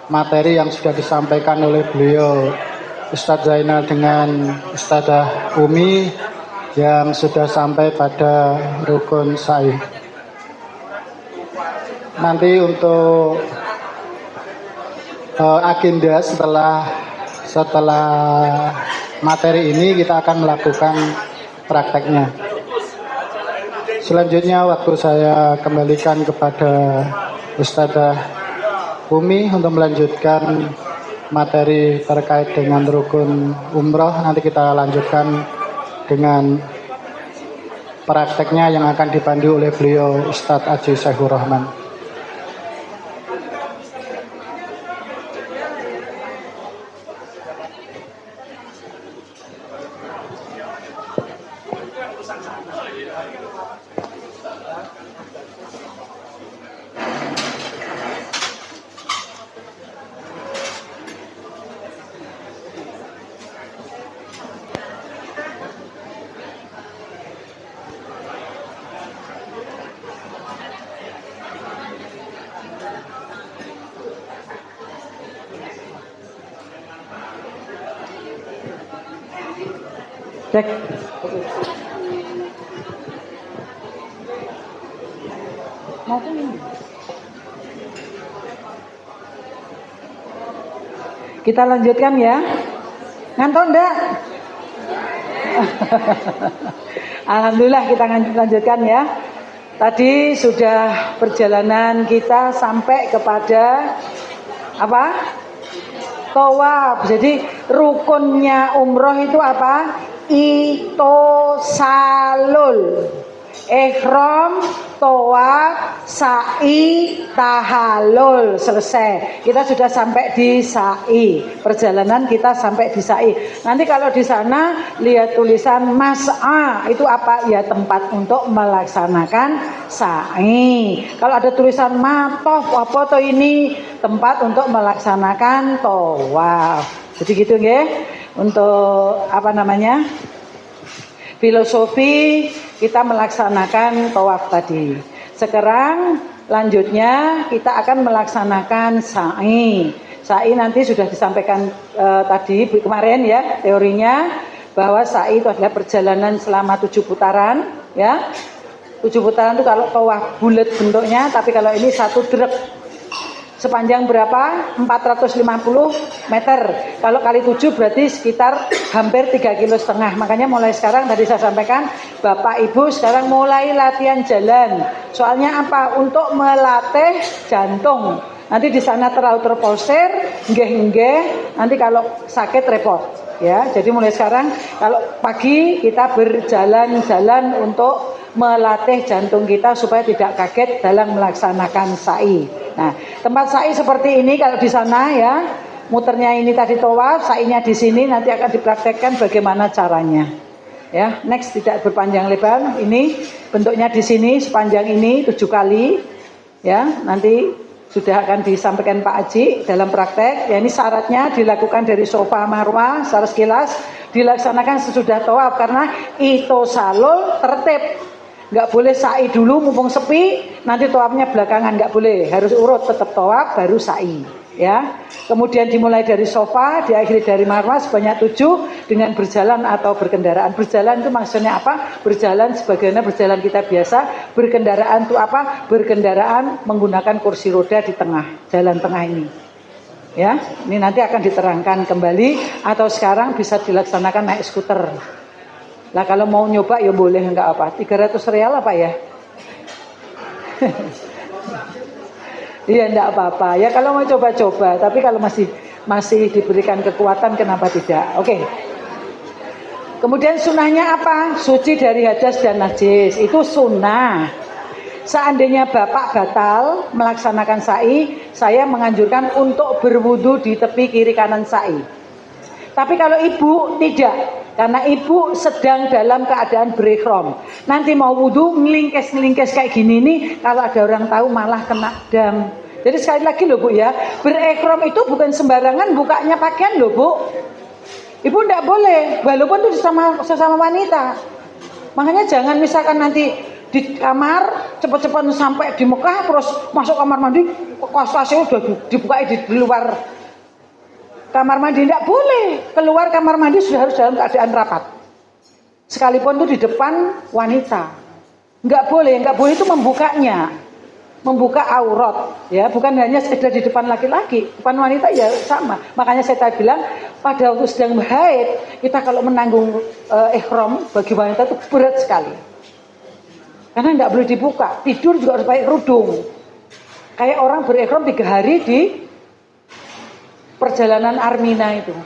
materi yang sudah disampaikan oleh beliau Ustadz Zainal dengan Ustadzah Umi yang sudah sampai pada rukun sa'i. Nanti untuk agenda setelah materi ini kita akan melakukan prakteknya. Selanjutnya waktu saya kembalikan kepada Ustadzah Umi untuk melanjutkan materi terkait dengan rukun umroh. Nanti kita lanjutkan dengan prakteknya yang akan dipandu oleh beliau Ustadz Haji Syaifur Rahman. Cek. Kita lanjutkan ya. Ngantuk enggak? Alhamdulillah kita lanjutkan ya. Tadi sudah perjalanan kita sampai kepada apa? Tawaf. Jadi rukunnya umroh itu apa? Itosalul, ikhram, tawaf, sa'i, tahallul. Selesai. Kita sudah sampai di sa'i. Perjalanan kita sampai di sa'i. Nanti kalau di sana lihat tulisan mas'a, itu apa? Ya tempat untuk melaksanakan sa'i. Kalau ada tulisan matof, apa tuh ini? Tempat untuk melaksanakan tawaf. Jadi gitu nggih. Untuk apa namanya? Filosofi kita melaksanakan tawaf tadi. Sekarang lanjutnya kita akan melaksanakan sa'i. Sa'i nanti sudah disampaikan tadi kemarin ya teorinya, bahwa sa'i itu adalah perjalanan selama 7 putaran ya. 7 putaran itu kalau tawaf bulat bentuknya, tapi kalau ini 1 drep. Sepanjang berapa? 450 meter. Kalau kali 7 berarti sekitar hampir 3,5 kilo. Makanya mulai sekarang tadi saya sampaikan, Bapak Ibu sekarang mulai latihan jalan. Soalnya apa? Untuk melatih jantung. Nanti di sana terlalu terpolster, nggih-nggih, nanti kalau sakit repot. Ya, jadi mulai sekarang kalau pagi kita berjalan-jalan untuk melatih jantung kita supaya tidak kaget dalam melaksanakan sa'i. Nah, tempat sa'i seperti ini kalau di sana ya, muternya ini tadi tawaf, sa'inya di sini, nanti akan dipraktekkan bagaimana caranya. Ya, next tidak berpanjang lebar. Ini bentuknya di sini sepanjang ini 7 kali. Ya, nanti sudah akan disampaikan Pak Haji dalam praktek. Ya, ini syaratnya dilakukan dari Safa Marwah secara sekilas, dilaksanakan sesudah tawaf karena itu salul tertib. Nggak boleh sa'i dulu mumpung sepi, nanti tawafnya belakangan, nggak boleh, harus urut, tetap tawaf baru sa'i ya. Kemudian dimulai dari Safa, diakhiri dari Marwah sebanyak 7 dengan berjalan atau berkendaraan. Berjalan itu maksudnya apa? Berjalan sebagaimana berjalan kita biasa. Berkendaraan itu apa? Berkendaraan menggunakan kursi roda di tengah, jalan tengah ini ya. Ini nanti akan diterangkan kembali, atau sekarang bisa dilaksanakan naik skuter. Lah kalau mau nyoba ya boleh, enggak apa. 300 real apa ya? Iya enggak apa-apa. Ya kalau mau coba-coba, tapi kalau masih diberikan kekuatan kenapa tidak? Oke. Kemudian sunnahnya apa? Suci dari hadas dan najis. Itu sunnah. Seandainya Bapak batal melaksanakan sa'i, saya menganjurkan untuk berwudu di tepi kiri kanan sa'i. Tapi kalau ibu tidak, karena ibu sedang dalam keadaan berikhram. Nanti mau wudu ngelingkes kayak gini nih, kalau ada orang tahu malah kena dam. Jadi sekali lagi loh Bu ya, berikhram itu bukan sembarangan bukanya pakaian loh Bu. Ibu tidak boleh, walaupun itu sesama wanita. Makanya jangan misalkan nanti di kamar, cepat-cepat sampai di Mekah, terus masuk kamar mandi, kasih udah dibuka di luar kamar mandi. Tidak boleh, keluar kamar mandi sudah harus dalam keadaan rapat. Sekalipun itu di depan wanita. Nggak boleh itu membukanya. Membuka aurat, ya, bukan hanya sekedar di depan laki-laki, depan wanita ya sama. Makanya saya tadi bilang pada waktu sedang haid, kita kalau menanggung ihram bagi wanita itu berat sekali. Karena tidak boleh dibuka, tidur juga harus pakai kerudung. Kayak orang berihram 3 hari di perjalanan Armina itu,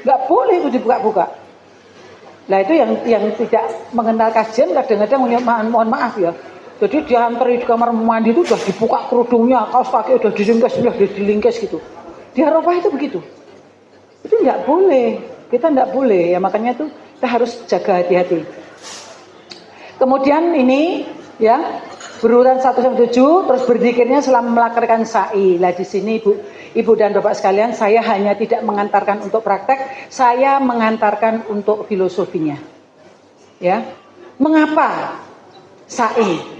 nggak boleh itu dibuka-buka. Nah itu yang tidak mengenal kajian kadang-kadang mohon maaf ya. Jadi diantri di kamar mandi itu udah dibuka kerudungnya, kaos kaki udah dilingkes gitu. Di Arafah itu begitu. Itu nggak boleh, kita nggak boleh ya, makanya itu kita harus jaga hati-hati. Kemudian ini ya berurutan 1-7, terus berzikirnya selama melakukan sa'i. Lah di sini Ibu dan Bapak sekalian, saya hanya tidak mengantarkan untuk praktek, saya mengantarkan untuk filosofinya. Ya. Mengapa sa'i?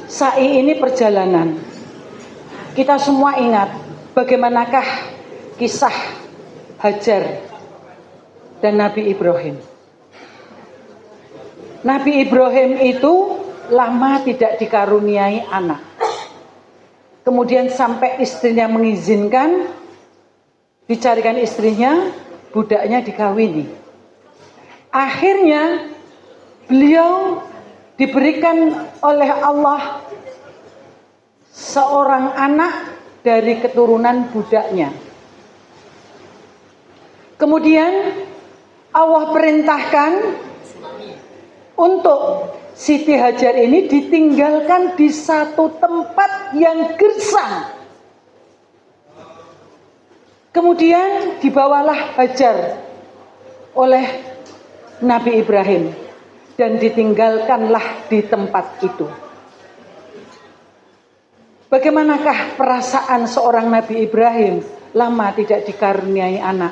Sa'i ini perjalanan. Kita semua ingat bagaimanakah kisah Hajar dan Nabi Ibrahim. Nabi Ibrahim itu lama tidak dikaruniai anak. Kemudian sampai istrinya mengizinkan, dicarikan istrinya, budaknya dikawini. Akhirnya beliau diberikan oleh Allah seorang anak dari keturunan budaknya. Kemudian Allah perintahkan untuk Siti Hajar ini ditinggalkan di satu tempat yang gersang. Kemudian dibawalah Hajar oleh Nabi Ibrahim dan ditinggalkanlah di tempat itu. Bagaimanakah perasaan seorang Nabi Ibrahim lama tidak dikaruniai anak,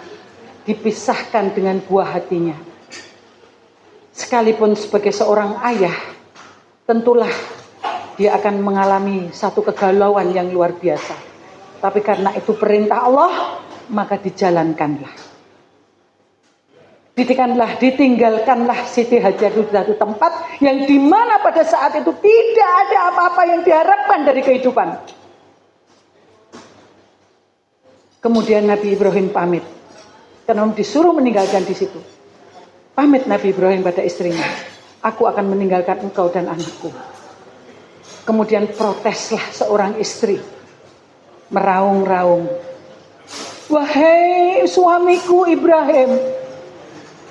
dipisahkan dengan buah hatinya. Sekalipun sebagai seorang ayah, tentulah dia akan mengalami satu kegalauan yang luar biasa. Tapi karena itu perintah Allah, maka dijalankanlah. Ditinggalkanlah Siti Hajar di satu tempat yang dimana pada saat itu tidak ada apa-apa yang diharapkan dari kehidupan. Kemudian Nabi Ibrahim pamit, karena disuruh meninggalkan di situ. Pamit Nabi Ibrahim pada istrinya, aku akan meninggalkan engkau dan anakku. Kemudian proteslah seorang istri, meraung-raung, wahai suamiku Ibrahim,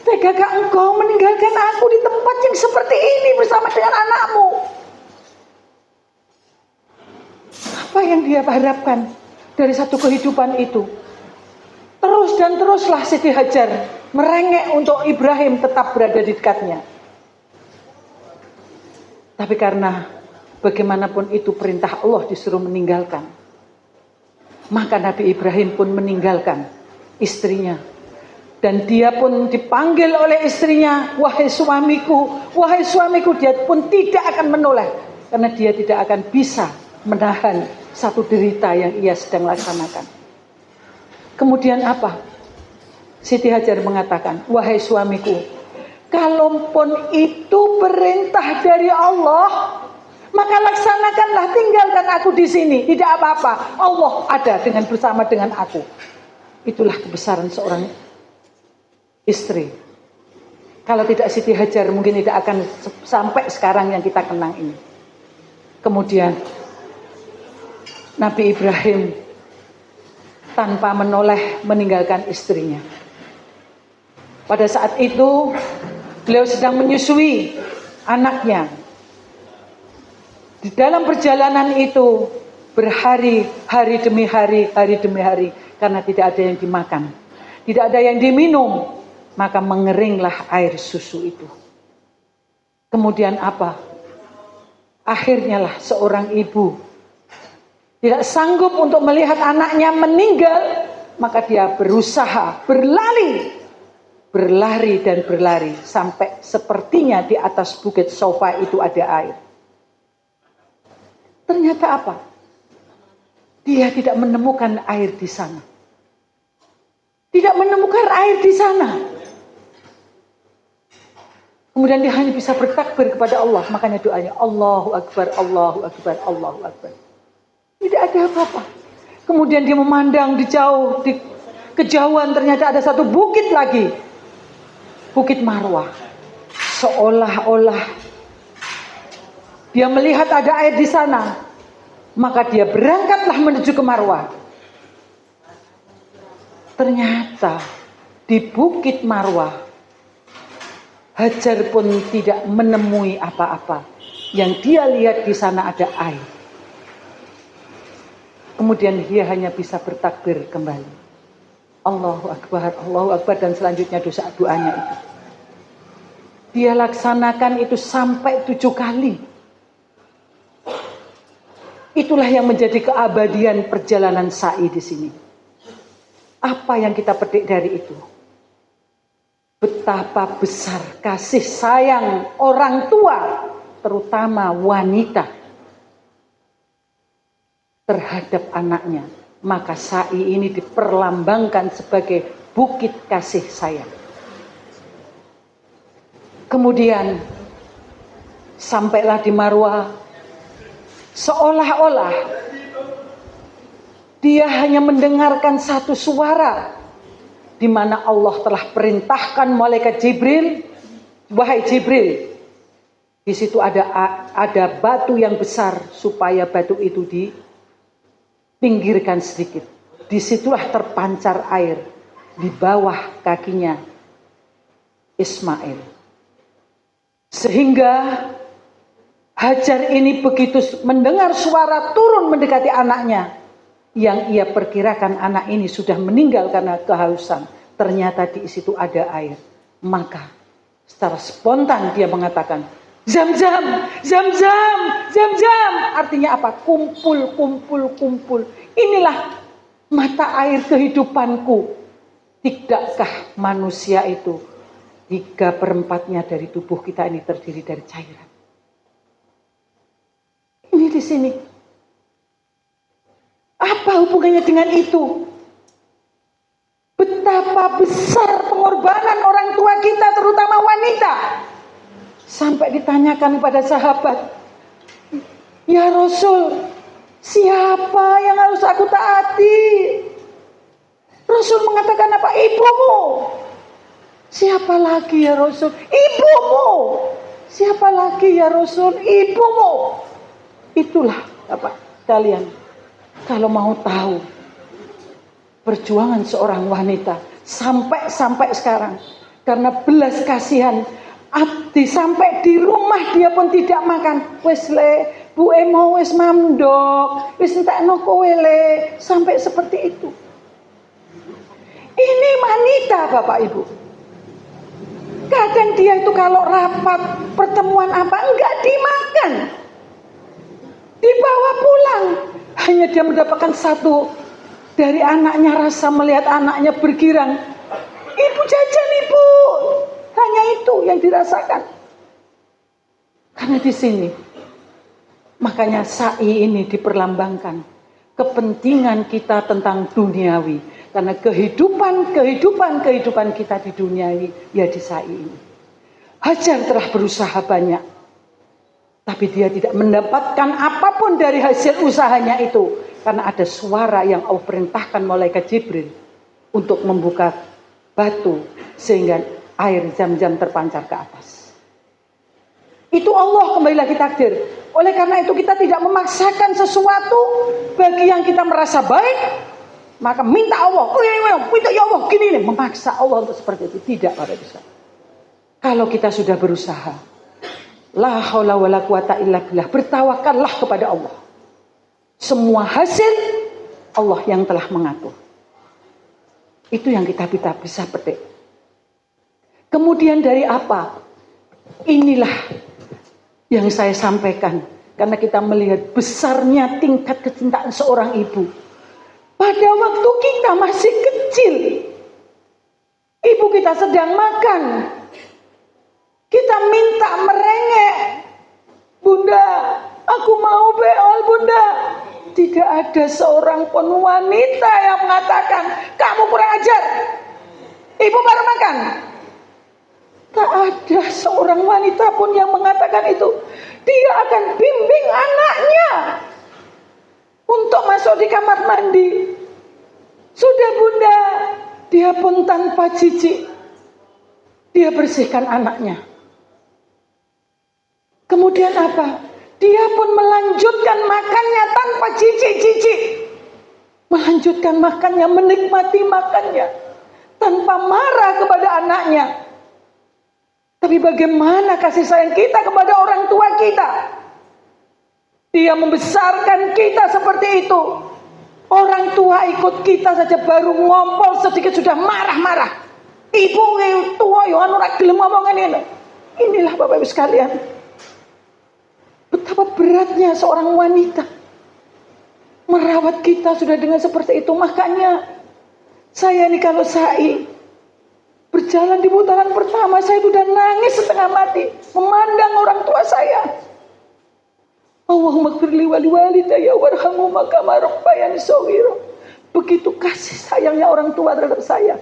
tegakah engkau meninggalkan aku di tempat yang seperti ini bersama dengan anakmu? Apa yang dia harapkan dari satu kehidupan itu? Terus dan teruslah Siti Hajar merengek untuk Ibrahim tetap berada di dekatnya. Tapi karena bagaimanapun itu perintah Allah disuruh meninggalkan, maka Nabi Ibrahim pun meninggalkan istrinya. Dan dia pun dipanggil oleh istrinya, wahai suamiku, dia pun tidak akan menoleh. Karena dia tidak akan bisa menahan satu derita yang ia sedang laksanakan. Kemudian apa? Siti Hajar mengatakan, wahai suamiku, kalaupun itu perintah dari Allah, maka laksanakanlah, tinggalkan aku di sini, tidak apa-apa. Allah ada bersama dengan aku. Itulah kebesaran seorang istri. Kalau tidak Siti Hajar mungkin tidak akan sampai sekarang yang kita kenang ini. Kemudian Nabi Ibrahim tanpa menoleh meninggalkan istrinya. Pada saat itu beliau sedang menyusui anaknya. Di dalam perjalanan itu hari demi hari, karena tidak ada yang dimakan, tidak ada yang diminum, maka mengeringlah air susu itu. Kemudian apa? Akhirnya lah seorang ibu tidak sanggup untuk melihat anaknya meninggal, maka dia berusaha berlari berlari dan berlari sampai sepertinya di atas bukit Sofa itu ada air. Ternyata apa? Dia tidak menemukan air di sana. Tidak menemukan air di sana. Kemudian dia hanya bisa bertakbir kepada Allah. Makanya doanya Allahu Akbar, Allahu Akbar, Allahu Akbar. Tidak ada apa-apa. Kemudian dia memandang di jauh, di kejauhan ternyata ada satu bukit lagi. Bukit Marwah. Seolah-olah dia melihat ada air di sana. Maka dia berangkatlah menuju ke Marwah. Ternyata di Bukit Marwah, Hajar pun tidak menemui apa-apa. Yang dia lihat di sana ada air. Kemudian dia hanya bisa bertakbir kembali. Allahu Akbar, dan selanjutnya doanya itu. Dia laksanakan itu sampai 7 kali. Itulah yang menjadi keabadian perjalanan sa'i di sini. Apa yang kita petik dari itu? Betapa besar kasih sayang orang tua, terutama wanita, terhadap anaknya. Maka sa'i ini diperlambangkan sebagai bukit kasih sayang. Kemudian sampailah di Marwah, seolah-olah dia hanya mendengarkan satu suara, di mana Allah telah perintahkan malaikat Jibril, wahai Jibril, di situ ada batu yang besar, supaya batu itu dipinggirkan sedikit. Disitulah terpancar air di bawah kakinya Ismail. Sehingga Hajar ini begitu mendengar suara turun mendekati anaknya, yang ia perkirakan anak ini sudah meninggal karena kehausan. Ternyata di situ ada air. Maka secara spontan dia mengatakan, Zam-zam, Zam-zam, Zam-zam. Artinya apa? Kumpul, kumpul, kumpul. Inilah mata air kehidupanku. Tidakkah manusia itu 3/4 dari tubuh kita ini terdiri dari cairan? Ini di sini. Apa hubungannya dengan itu? Betapa besar pengorbanan orang tua kita, terutama wanita. Sampai ditanyakan kepada sahabat, ya Rasul, siapa yang harus aku taati? Rasul mengatakan apa? Ibumu. Siapa lagi ya Rasul? Ibumu. Siapa lagi ya Rasul? Ibumu. Itulah Bapak kalian, kalau mau tahu perjuangan seorang wanita sampai sekarang, karena belas kasihan, sampai di rumah dia pun tidak makan. Wes le, bu emo wes mamdok, wes entekno kowe le, sampai seperti itu. Ini wanita Bapak Ibu. Kadang dia itu kalau rapat, pertemuan apa, enggak dimakan. Dibawa pulang. Hanya dia mendapatkan satu dari anaknya, rasa melihat anaknya bergirang. Ibu jajan ibu. Hanya itu yang dirasakan. Karena di sini. Makanya sa'i ini diperlambangkan. Kepentingan kita tentang duniawi. Karena kehidupan kita di duniawi, ya di sa'i ini. Hajar telah berusaha banyak. Tapi dia tidak mendapatkan apapun dari hasil usahanya itu. Karena ada suara yang Allah perintahkan malaikat Jibril untuk membuka batu sehingga air Zam-zam terpancar ke atas. Itu Allah kembali lagi takdir. Oleh karena itu kita tidak memaksakan sesuatu bagi yang kita merasa baik. Maka minta Allah, minta ya Allah gini nih, memaksa Allah untuk seperti itu. Tidak pada bisa. Kalau kita sudah berusaha, la haula wala quwata illa billah, bertawakallah kepada Allah. Semua hasil Allah yang telah mengatur. Itu yang kita bisa petik. Kemudian dari apa? Inilah yang saya sampaikan. Karena kita melihat besarnya tingkat kecintaan seorang ibu. Pada waktu kita masih kecil, ibu kita sedang makan, kita minta merengek, "Bunda, aku mau beol Bunda." Tidak ada seorang pun wanita yang mengatakan, "Kamu kurang ajar, ibu baru makan." Tak ada seorang wanita pun yang mengatakan itu. Dia akan bimbing anaknya untuk masuk di kamar mandi. Sudah Bunda, dia pun tanpa jijik, dia bersihkan anaknya. Kemudian apa? Dia pun melanjutkan makannya tanpa jijik-jijik. Melanjutkan makannya, menikmati makannya tanpa marah kepada anaknya. Tapi bagaimana kasih sayang kita kepada orang tua kita? Dia membesarkan kita seperti itu. Orang tua ikut kita saja baru ngompol sedikit sudah marah-marah. Ibu tua yo anu ra gelem ngomongan ini. Inilah Bapak Ibu sekalian. Betapa beratnya seorang wanita merawat kita sudah dengan seperti itu. Makanya saya ini kalau berjalan di putaran pertama, saya sudah nangis setengah mati memandang orang tua saya. Allahumma gfirli wali walidayya warhamhuma kama rabbayani shaghira. Begitu kasih sayangnya orang tua terhadap saya.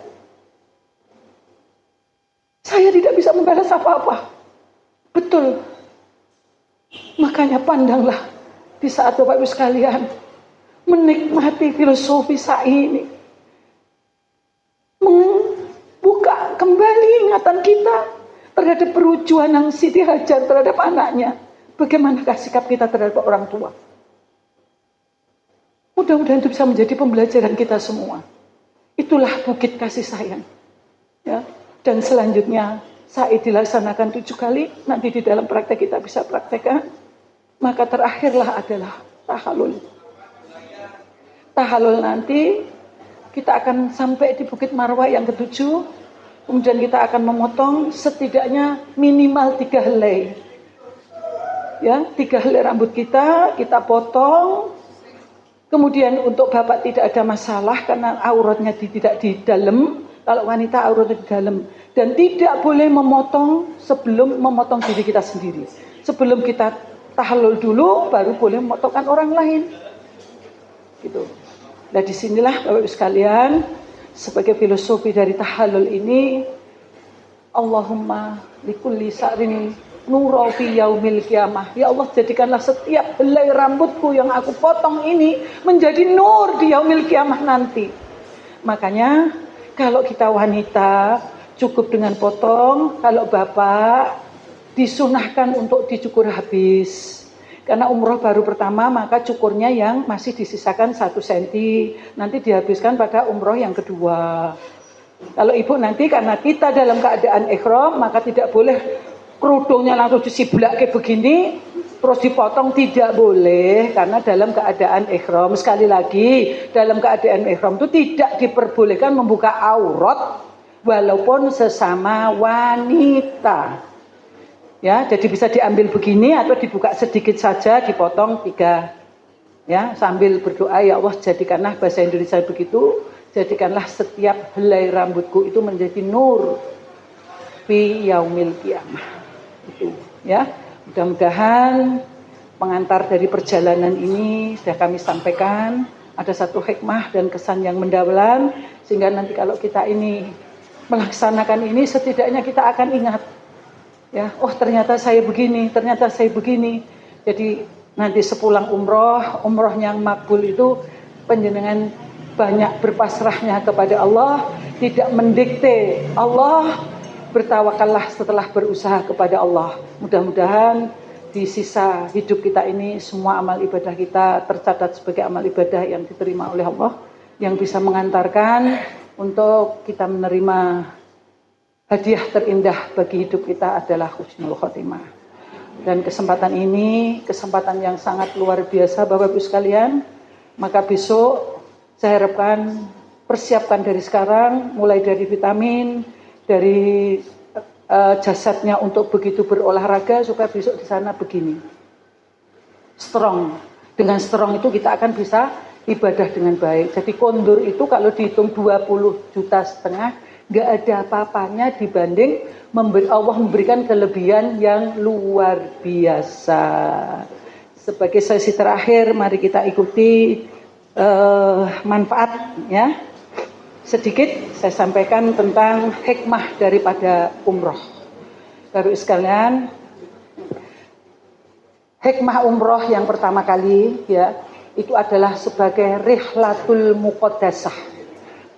Saya tidak bisa membalas apa-apa. Betul. Makanya pandanglah di saat Bapak Ibu sekalian menikmati filosofi sa'i ini. Membuka kembali ingatan kita terhadap perjuangan Siti Hajar terhadap anaknya. Bagaimanakah sikap kita terhadap orang tua? Mudah-mudahan itu bisa menjadi pembelajaran kita semua. Itulah bukit kasih sayang. Ya. Dan selanjutnya sa'i dilaksanakan 7 kali. Nanti di dalam praktek kita bisa praktekkan. Maka terakhirlah adalah tahallul. Tahallul nanti kita akan sampai di Bukit Marwah yang ke-7. Kemudian kita akan memotong setidaknya minimal 3 helai. Ya, 3 helai rambut kita potong. Kemudian untuk bapak tidak ada masalah karena auratnya tidak di dalam. Kalau wanita auratnya di dalam. Dan tidak boleh memotong sebelum memotong diri kita sendiri. Sebelum kita tahallul dulu, baru boleh memotongkan orang lain. Gitu. Nah disinilah Bapak Ibu sekalian, sebagai filosofi dari tahallul ini, Allahumma likulli sa'rin nura fi yaumil qiyamah. Ya Allah, jadikanlah setiap helai rambutku yang aku potong ini menjadi nur di yaumil qiyamah nanti. Makanya kalau kita wanita cukup dengan potong, kalau bapak disunahkan untuk dicukur habis. Karena umroh baru pertama maka cukurnya yang masih disisakan 1 cm. Nanti dihabiskan pada umroh yang kedua. Kalau ibu nanti karena kita dalam keadaan ihram maka tidak boleh kerudungnya langsung disiblak kayak begini terus dipotong, tidak boleh karena dalam keadaan ihram. Sekali lagi dalam keadaan ihram itu tidak diperbolehkan membuka aurat walaupun sesama wanita. Ya, jadi bisa diambil begini atau dibuka sedikit saja, dipotong 3. Ya, sambil berdoa, ya Allah jadikanlah bahasa Indonesia begitu, jadikanlah setiap helai rambutku itu menjadi nur fi yaumil qiyamah. Itu, ya. Mudah-mudahan pengantar dari perjalanan ini sudah kami sampaikan, ada satu hikmah dan kesan yang mendalam sehingga nanti kalau kita ini melaksanakan ini setidaknya kita akan ingat. Ya, oh ternyata saya begini, ternyata saya begini. Jadi nanti sepulang umroh yang makbul itu panjenengan banyak berpasrahnya kepada Allah, tidak mendikte Allah, bertawakallah setelah berusaha kepada Allah. Mudah-mudahan di sisa hidup kita ini semua amal ibadah kita tercatat sebagai amal ibadah yang diterima oleh Allah, yang bisa mengantarkan untuk kita menerima hadiah terindah bagi hidup kita adalah husnul khotimah. Dan kesempatan ini, kesempatan yang sangat luar biasa Bapak Ibu sekalian. Maka besok saya harapkan persiapkan dari sekarang, mulai dari vitamin, dari jasadnya untuk begitu berolahraga, supaya besok di sana begini. Strong. Dengan strong itu kita akan bisa ibadah dengan baik. Jadi kondur itu kalau dihitung 20,5 juta, nggak ada apa-apanya dibanding Allah memberikan kelebihan yang luar biasa. Sebagai sesi terakhir, mari kita ikuti manfaat ya. Sedikit saya sampaikan tentang hikmah daripada umroh. Baru sekalian, hikmah umroh yang pertama kali ya, itu adalah sebagai rihlatul muqaddasah,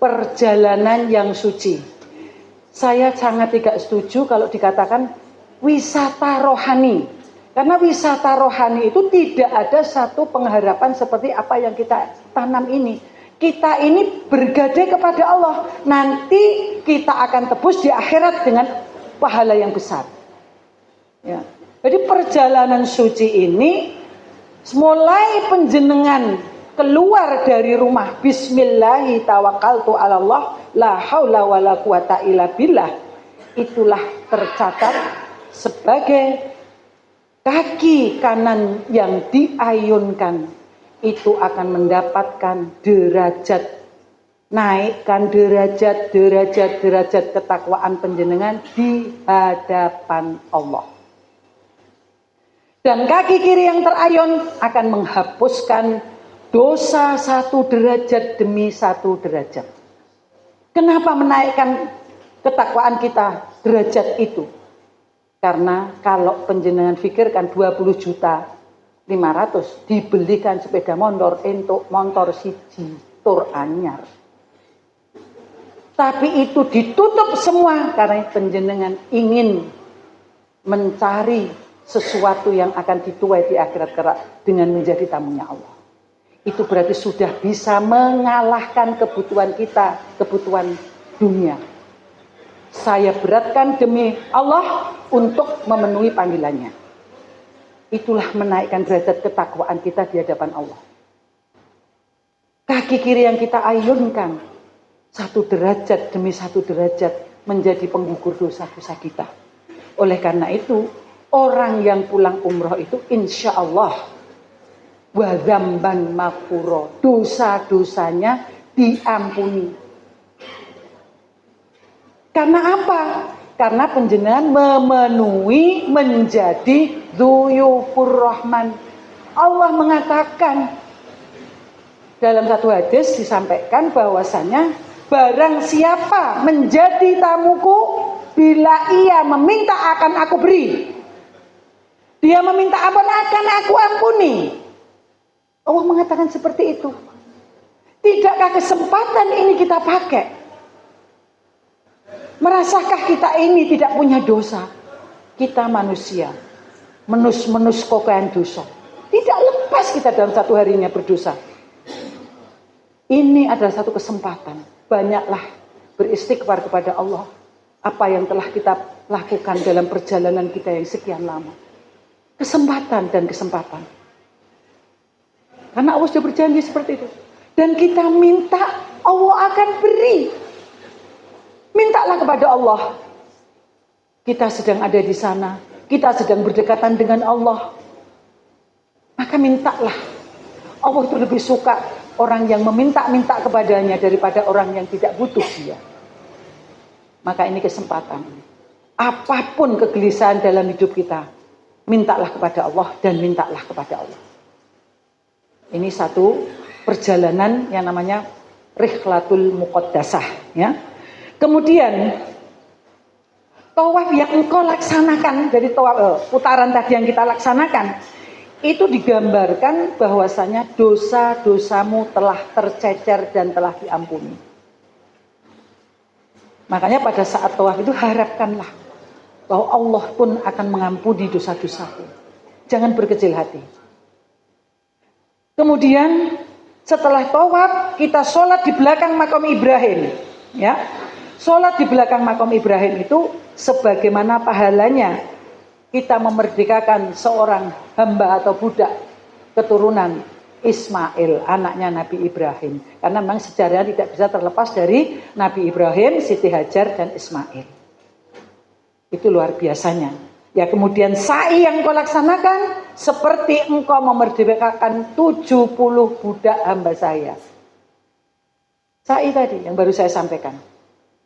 perjalanan yang suci. Saya sangat tidak setuju kalau dikatakan wisata rohani. Karena wisata rohani itu tidak ada satu pengharapan seperti apa yang kita tanam ini. Kita ini bergadai kepada Allah. Nanti kita akan tebus di akhirat dengan pahala yang besar. Ya. Jadi perjalanan suci ini mulai penjenengan keluar dari rumah, bismillahi tawakkaltu ala Allah, la haula wala quwata illa billah, itulah tercatat sebagai kaki kanan yang diayunkan, itu akan mendapatkan derajat, naikkan derajat ketakwaan penjenengan di hadapan Allah. Dan kaki kiri yang terayun akan menghapuskan dosa 1 derajat demi 1 derajat. Kenapa menaikkan ketakwaan kita derajat itu? Karena kalau penjenengan pikirkan 20.500.000 dibelikan sepeda motor untuk motor siji tur anyar. Tapi itu ditutup semua karena penjenengan ingin mencari sesuatu yang akan dituai di akhirat kelak dengan menjadi tamunya Allah. Itu berarti sudah bisa mengalahkan kebutuhan kita, kebutuhan dunia. Saya beratkan demi Allah untuk memenuhi panggilannya. Itulah menaikkan derajat ketakwaan kita di hadapan Allah. Kaki kiri yang kita ayunkan 1 derajat demi 1 derajat menjadi penggugur dosa-dosa kita. Oleh karena itu, orang yang pulang umroh itu insya Allah wadzamban maghfuro, dosa-dosanya diampuni. Karena apa? Karena penjenengan memenuhi menjadi dzuyufur rahman. Allah mengatakan dalam satu hadis disampaikan bahwasanya barang siapa menjadi tamuku, bila ia meminta akan aku beri. Dia meminta ampun akan aku ampuni. Allah mengatakan seperti itu. Tidakkah kesempatan ini kita pakai? Merasakah kita ini tidak punya dosa? Kita manusia, menus kokain dosa. Tidak lepas kita dalam satu harinya berdosa. Ini adalah satu kesempatan. Banyaklah beristighfar kepada Allah. Apa yang telah kita lakukan dalam perjalanan kita yang sekian lama. Kesempatan dan kesempatan. Karena Allah sudah berjanji seperti itu. Dan kita minta, Allah akan beri. Mintalah kepada Allah. Kita sedang ada di sana. Kita sedang berdekatan dengan Allah. Maka mintalah. Allah itu lebih suka orang yang meminta-minta kepadanya daripada orang yang tidak butuh dia. Maka ini kesempatan. Apapun kegelisahan dalam hidup kita, mintalah kepada Allah dan mintalah kepada Allah. Ini satu perjalanan yang namanya rihlatul muqaddasah, ya. Kemudian tawaf yang engkau laksanakan dari tawaf putaran tadi yang kita laksanakan itu digambarkan bahwasanya dosa-dosamu telah tercecer dan telah diampuni. Makanya pada saat tawaf itu harapkanlah bahwa Allah pun akan mengampuni dosa-dosaku. Jangan berkecil hati. Kemudian setelah tawaf kita sholat di belakang makam Ibrahim, ya. Sholat di belakang makam Ibrahim itu sebagaimana pahalanya kita memerdekakan seorang hamba atau budak keturunan Ismail, anaknya Nabi Ibrahim. Karena memang sejarahnya tidak bisa terlepas dari Nabi Ibrahim, Siti Hajar, dan Ismail. Itu luar biasanya. Ya, kemudian sa'i yang kau laksanakan seperti engkau memerdekakan 70 budak hamba saya. Sa'i tadi yang baru saya sampaikan.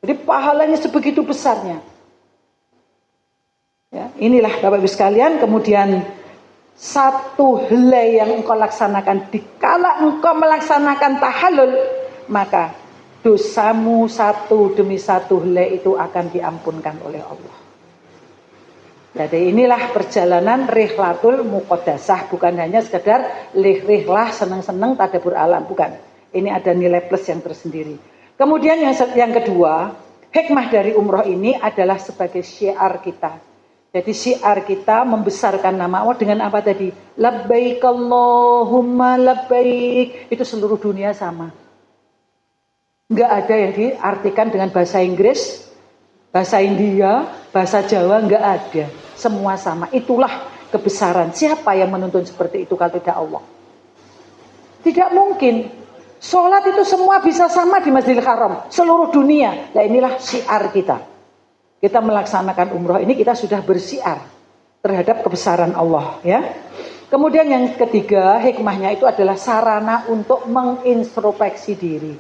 Jadi pahalanya sebegitu besarnya. Ya, inilah Bapak Ibu sekalian, kemudian satu helai yang engkau laksanakan, dikala engkau melaksanakan tahallul, maka dosamu satu demi satu helai itu akan diampunkan oleh Allah. Jadi inilah perjalanan rihlatul muqaddasah, bukan hanya sekedar rihlah seneng-seneng tadabbur alam, bukan. Ini ada nilai plus yang tersendiri. Kemudian yang kedua, hikmah dari umroh ini adalah sebagai syiar kita. Jadi syiar kita membesarkan nama Allah dengan apa tadi? Labbaik Allahumma labbaik. Itu seluruh dunia sama. Enggak ada yang diartikan dengan bahasa Inggris, bahasa India, bahasa Jawa, enggak ada. Semua sama. Itulah kebesaran. Siapa yang menuntun seperti itu kalau tidak Allah? Tidak mungkin. Sholat itu semua bisa sama di Masjidil Haram. Seluruh dunia. Nah inilah syiar kita. Kita melaksanakan umroh ini kita sudah bersiar terhadap kebesaran Allah. Ya. Kemudian yang ketiga, hikmahnya itu adalah sarana untuk mengintrospeksi diri.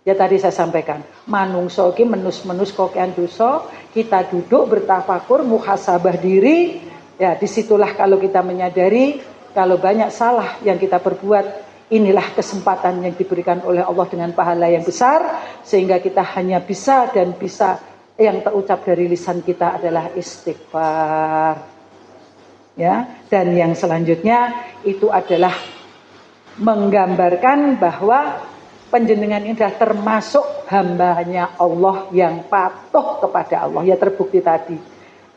Ya tadi saya sampaikan, manungso iki menus-menus kokean dosa, kita duduk bertafakur, muhasabah diri, ya disitulah kalau kita menyadari kalau banyak salah yang kita perbuat, inilah kesempatan yang diberikan oleh Allah dengan pahala yang besar, sehingga kita hanya bisa dan bisa yang terucap dari lisan kita adalah istighfar. Ya, dan yang selanjutnya itu adalah menggambarkan bahwa panjenengan ini adalah termasuk hambanya Allah yang patuh kepada Allah. Ya terbukti tadi.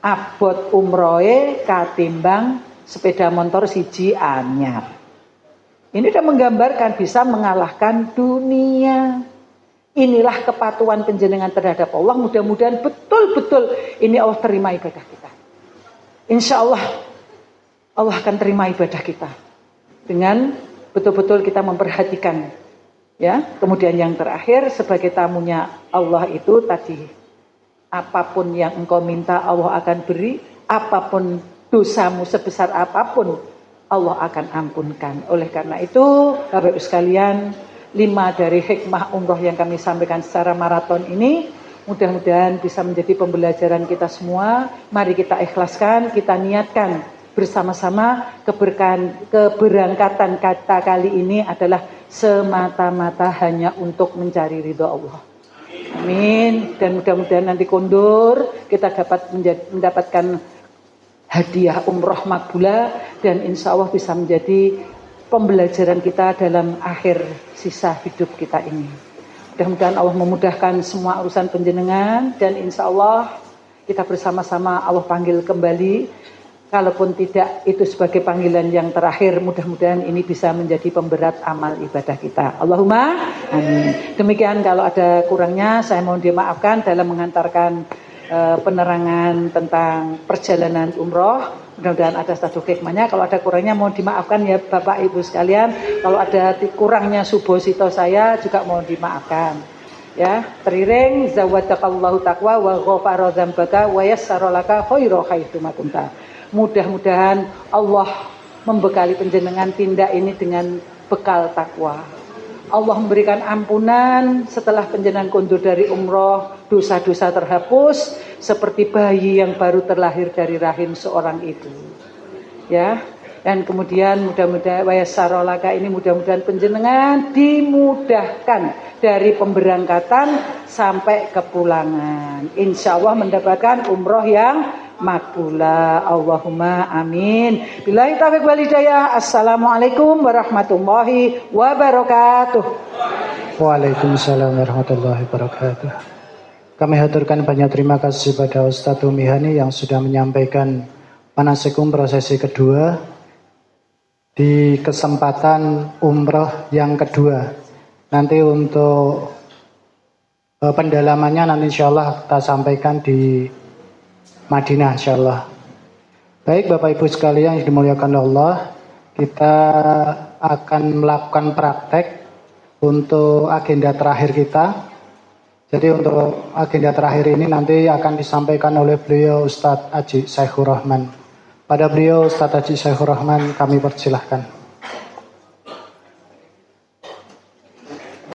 Abot umrohe katimbang sepeda motor siji anyar. Ini sudah menggambarkan bisa mengalahkan dunia. Inilah kepatuhan panjenengan terhadap Allah. Mudah-mudahan betul-betul ini Allah terima ibadah kita. Insya Allah Allah akan terima ibadah kita. Dengan betul-betul kita memperhatikan. Ya, kemudian yang terakhir sebagai tamunya Allah itu tadi, apapun yang engkau minta Allah akan beri, apapun dosamu sebesar apapun Allah akan ampunkan. Oleh karena itu, Bapak Ibu sekalian, 5 dari hikmah umroh yang kami sampaikan secara maraton ini mudah-mudahan bisa menjadi pembelajaran kita semua. Mari kita ikhlaskan, kita niatkan bersama-sama keberangkatan kata kali ini adalah semata-mata hanya untuk mencari ridho Allah. Amin. Dan mudah-mudahan nanti kondur kita dapat mendapatkan hadiah umroh makbulah dan insya Allah bisa menjadi pembelajaran kita dalam akhir sisa hidup kita ini. Mudah-mudahan Allah memudahkan semua urusan panjenengan dan insya Allah kita bersama-sama Allah panggil kembali. Kalaupun tidak itu sebagai panggilan yang terakhir, mudah-mudahan ini bisa menjadi pemberat amal ibadah kita. Allahumma amin. Demikian, kalau ada kurangnya saya mohon dimaafkan dalam mengantarkan penerangan tentang perjalanan umroh. Mudah-mudahan ada satu hikmahnya. Kalau ada kurangnya mohon dimaafkan ya Bapak Ibu sekalian. Kalau ada kurangnya subosito saya juga mohon dimaafkan. Ya, teriring zawadakallahu taqwa wa ghafara dzambaka wa yassara laka khairu haitsu ma kunta. Mudah-mudahan Allah membekali panjenengan tindak ini dengan bekal takwa. Allah memberikan ampunan setelah panjenengan kondur dari umroh, dosa-dosa terhapus seperti bayi yang baru terlahir dari rahim seorang ibu. Ya, dan kemudian mudah-mudahan wayasarolaka ini mudah-mudahan panjenengan dimudahkan dari pemberangkatan sampai kepulangan. Insya Allah mendapatkan umroh yang makbulah. Allahumma amin. Billahi taufiq wal hidayah. Assalamualaikum warahmatullahi wabarakatuh. Waalaikumsalam warahmatullahi wabarakatuh. Kami haturkan banyak terima kasih pada Ustadz Umihani yang sudah menyampaikan manasik umroh sesi kedua di kesempatan umroh yang kedua. Nanti untuk pendalamannya nanti insya Allah kita sampaikan di Madinah insyaallah. Baik Bapak Ibu sekalian yang dimuliakan Allah, kita akan melakukan praktek untuk agenda terakhir kita. Jadi untuk agenda terakhir ini nanti akan disampaikan oleh beliau Ustadz Haji Saikhur Rahman. Pada beliau Ustadz Haji Saikhur Rahman kami persilahkan.